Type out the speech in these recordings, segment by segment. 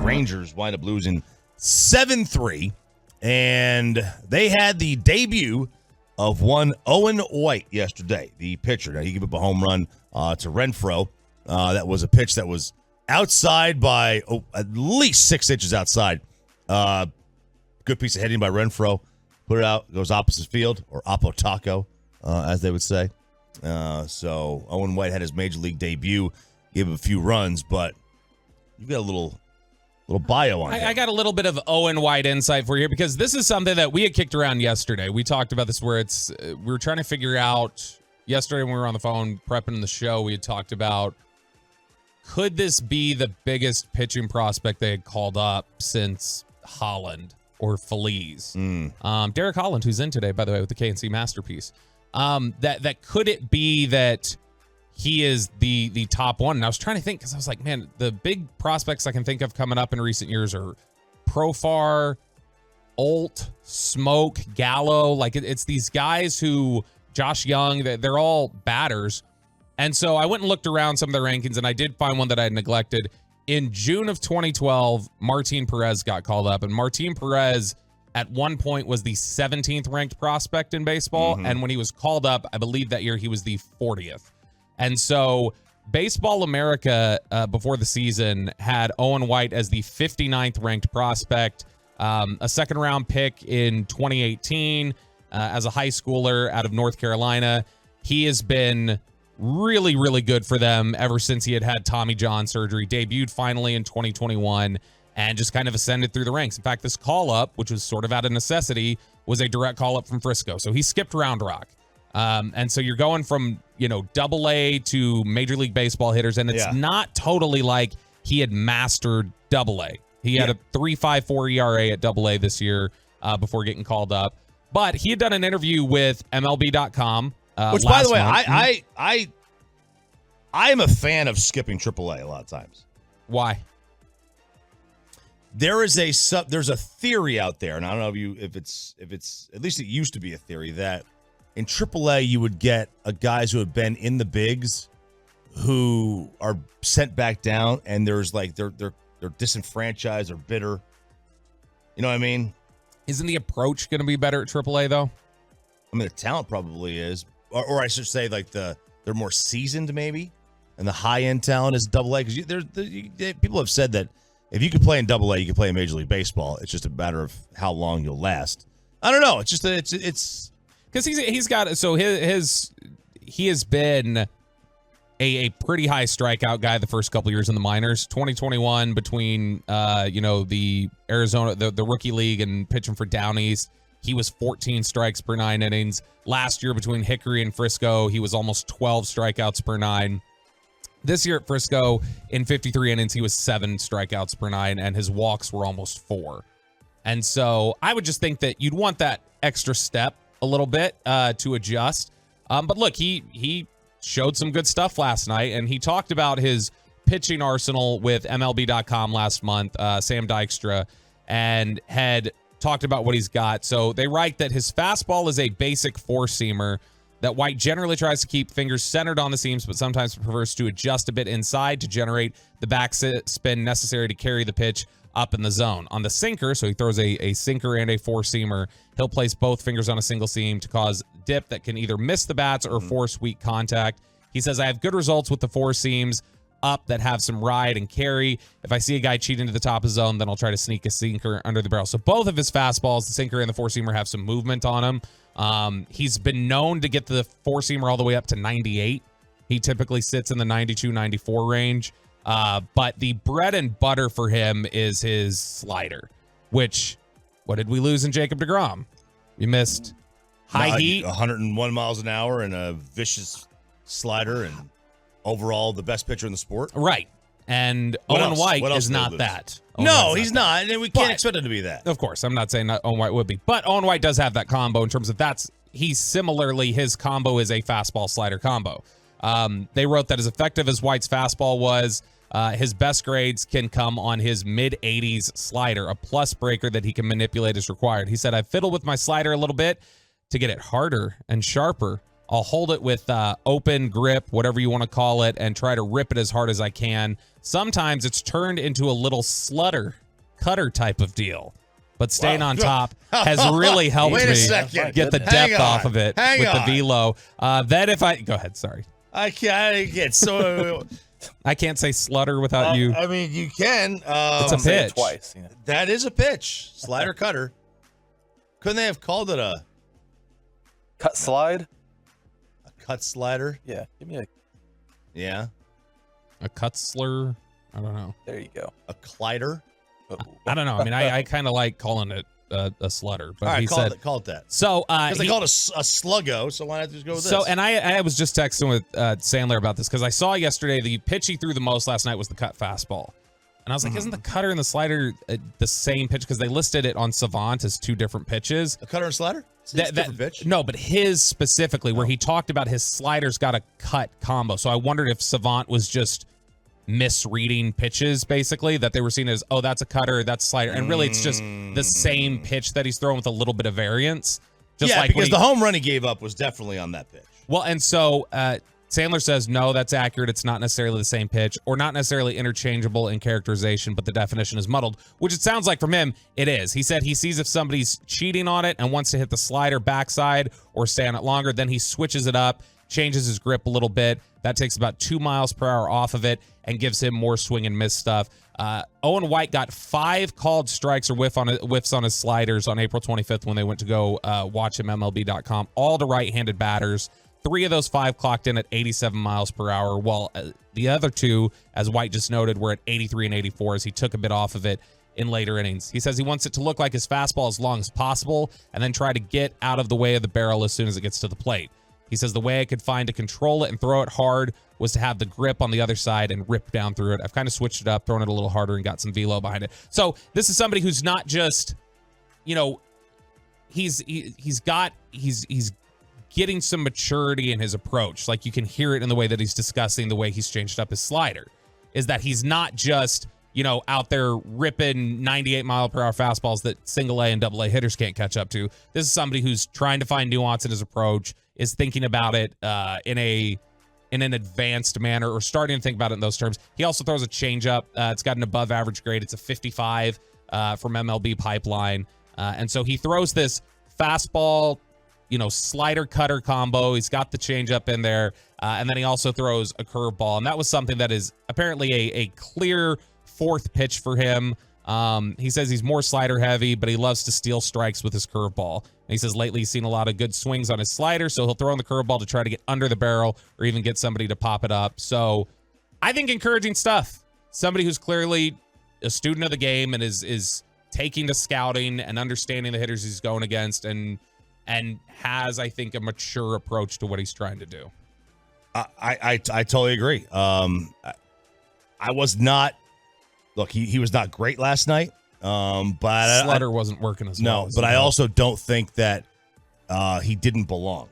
Rangers wind up losing 7-3. And they had the debut of one Owen White yesterday, the pitcher. Now, he gave up a home run to Renfroe. That was a pitch that was outside by at least 6 inches outside. Good piece of hitting by Renfroe. Put it out, goes opposite field, or Oppo Taco, as they would say. So Owen White had his major league debut, gave him a few runs, but you got a little bio on him. I got a little bit of Owen White insight for you because this is something that we had kicked around yesterday. We talked about this where we were trying to figure out yesterday when we were on the phone prepping the show. We had talked about, could this be the biggest pitching prospect they had called up since Holland or Feliz? Derek Holland, who's in today, by the way, with the KNC Masterpiece. That could it be that he is the top one? And I was trying to think because I was like, man, the big prospects I can think of coming up in recent years are Profar, Olt, Smoke, Gallo. Like it's these guys who, Josh Young, they're all batters. And so I went and looked around some of the rankings, and I did find one that I had neglected. In June of 2012, Martin Perez got called up, and Martin Perez at one point was the 17th ranked prospect in baseball. And when he was called up, I believe that year he was the 40th. And so Baseball America, before the season, had Owen White as the 59th ranked prospect, a second round pick in 2018 as a high schooler out of North Carolina. He has been really, really good for them ever since he had Tommy John surgery, debuted finally in 2021, and just kind of ascended through the ranks. In fact, this call-up, which was sort of out of necessity, was a direct call-up from Frisco. So he skipped Round Rock. And so you're going from, AA to Major League Baseball hitters, and it's not totally like he had mastered AA. He had a 3.54 ERA at AA this year before getting called up. But he had done an interview with MLB.com. Which, by the way, I am a fan of skipping AAA a lot of times. Why? There's a theory out there, and I don't know if it's at least it used to be a theory that in AAA you would get guys who have been in the bigs who are sent back down, and there's like they're disenfranchised or bitter. You know what I mean? Isn't the approach going to be better at AAA though? I mean, the talent probably is, or I should say, like they're more seasoned maybe, and the high end talent is AA. Because people have said that if you could play in AA, you can play in Major League Baseball. It's just a matter of how long you'll last. I don't know. It's just it's because he's got so he has been a pretty high strikeout guy the first couple years in the minors. 2021 between the Arizona the rookie league and pitching for Down East, he was 14 strikes per 9 innings. Last year between Hickory and Frisco, he was almost 12 strikeouts per 9. This year at Frisco, in 53 innings, he was 7 strikeouts per 9, and his walks were almost 4. And so I would just think that you'd want that extra step a little bit to adjust. But look, he showed some good stuff last night, and he talked about his pitching arsenal with MLB.com last month, Sam Dykstra, and had talked about what he's got. So they write that his fastball is a basic four-seamer, that White generally tries to keep fingers centered on the seams, but sometimes prefers to adjust a bit inside to generate the back spin necessary to carry the pitch up in the zone. On the sinker, so he throws a sinker and a four-seamer, he'll place both fingers on a single seam to cause dip that can either miss the bats or force weak contact. He says, I have good results with the four seams up that have some ride and carry. If I see a guy cheat into the top of the zone, then I'll try to sneak a sinker under the barrel. So both of his fastballs, the sinker and the four-seamer, have some movement on them. He's been known to get the four-seamer all the way up to 98. He typically sits in the 92, 94 range. But the bread and butter for him is his slider, which, what did we lose in Jacob deGrom? You missed high heat. 101 miles an hour and a vicious slider, and overall the best pitcher in the sport. Right. And Owen White is not that. No, he's not. And we can't expect him to be that. Of course. I'm not saying that Owen White would be. But Owen White does have that combo in terms of his combo is a fastball slider combo. They wrote that as effective as White's fastball was, his best grades can come on his mid-80s slider, a plus breaker that he can manipulate as required. He said, I fiddle with my slider a little bit to get it harder and sharper. I'll hold it with open grip, whatever you want to call it, and try to rip it as hard as I can. Sometimes it's turned into a little cutter type of deal. But staying on top has really helped me get the depth off of it with the velo. Then if I go ahead, sorry, I can't so. I can't say slutter without you. I mean, you can. It's a pitch. Twice. Yeah. That is a pitch. Slider cutter. Couldn't they have called it a Cut slide? A cut slider? Yeah. Give me A cut slur. I don't know. There you go. A clider? I don't know. I mean, I kind of like calling it a slutter, but all right, he said call it that. So because they called it a sluggo, so why not just go with this? So, and I was just texting with Sandler about this because I saw yesterday the pitch he threw the most last night was the cut fastball, and I was like, isn't the cutter and the slider the same pitch? Because they listed it on Savant as two different pitches. A cutter and slider? It's a different pitch. No, but his specifically, where he talked about his slider's got a cut combo. So I wondered if Savant was just misreading pitches, basically, that they were seen as, oh, that's a cutter, that's a slider, and really it's just the same pitch that he's throwing with a little bit of variance. Just like because the home run he gave up was definitely on that pitch. Well, and so Sandler says, no, that's accurate. It's not necessarily the same pitch or not necessarily interchangeable in characterization, but the definition is muddled, which it sounds like from him, it is. He said he sees if somebody's cheating on it and wants to hit the slider backside or stay on it longer, then he switches it up, changes his grip a little bit. That takes about 2 miles per hour off of it and gives him more swing and miss stuff. Owen White got 5 called strikes or whiffs on his sliders on April 25th when they went to go watch him MLB.com, all to right-handed batters. 3 of those 5 clocked in at 87 miles per hour, while the other 2, as White just noted, were at 83 and 84 as he took a bit off of it in later innings. He says he wants it to look like his fastball as long as possible and then try to get out of the way of the barrel as soon as it gets to the plate. He says the way I could find to control it and throw it hard was to have the grip on the other side and rip down through it. I've kind of switched it up, thrown it a little harder, and got some velo behind it. So this is somebody who's not just, he's getting some maturity in his approach. Like you can hear it in the way that he's discussing the way he's changed up his slider. Is that he's not just, out there ripping 98 mile per hour fastballs that single A and double A hitters can't catch up to. This is somebody who's trying to find nuance in his approach, is thinking about it in an advanced manner, or starting to think about it in those terms. He also throws a changeup. It's got an above average grade. It's a 55 from MLB Pipeline. And so he throws this fastball, slider cutter combo. He's got the changeup in there. And then he also throws a curveball. And that was something that is apparently a clear 4th pitch for him. He says he's more slider heavy, but he loves to steal strikes with his curveball. And he says lately he's seen a lot of good swings on his slider, so he'll throw in the curveball to try to get under the barrel or even get somebody to pop it up. So I think encouraging stuff. Somebody who's clearly a student of the game and is taking to scouting and understanding the hitters he's going against and has, I think, a mature approach to what he's trying to do. I totally agree. I was not. Look, he was not great last night, but Slutter wasn't working as well. No, but I also don't think that he didn't belong.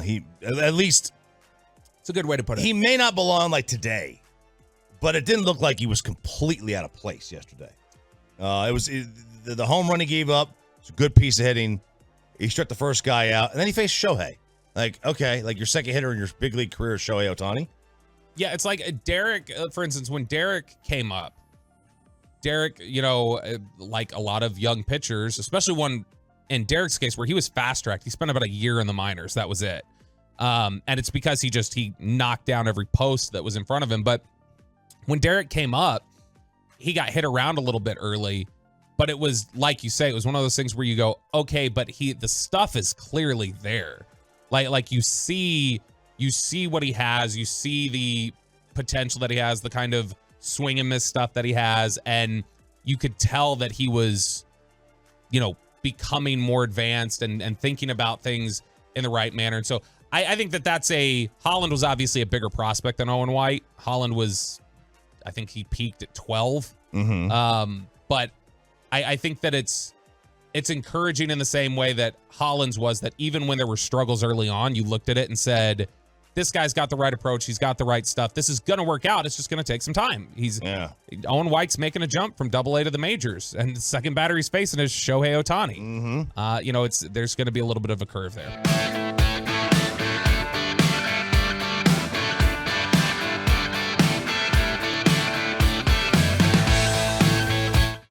He at least it's a good way to put it. He may not belong like today, but it didn't look like he was completely out of place yesterday. The home run he gave up. It's a good piece of hitting. He struck the first guy out, and then he faced Shohei. Like your second hitter in your big league career is Shohei Ohtani. Yeah, it's like Derek, for instance, when Derek came up. Derek, like a lot of young pitchers, especially one in Derek's case where he was fast-tracked. He spent about a year in the minors. That was it. And it's because he knocked down every post that was in front of him. But when Derek came up, he got hit around a little bit early. But it was, like you say, it was one of those things where you go, okay, but the stuff is clearly there. Like you see what he has. You see the potential that he has, the kind of swing and miss stuff that he has, and you could tell that he was, becoming more advanced and thinking about things in the right manner. And so I think that's Holland was obviously a bigger prospect than Owen White. Holland was, I think he peaked at 12. Mm-hmm. But I think that it's encouraging in the same way that Holland's was, that even when there were struggles early on, you looked at it and said, this guy's got the right approach. He's got the right stuff. This is going to work out. It's just going to take some time. Owen White's making a jump from double A to the majors, and the second batter he's facing is Shohei Ohtani. Mm-hmm. There's going to be a little bit of a curve there.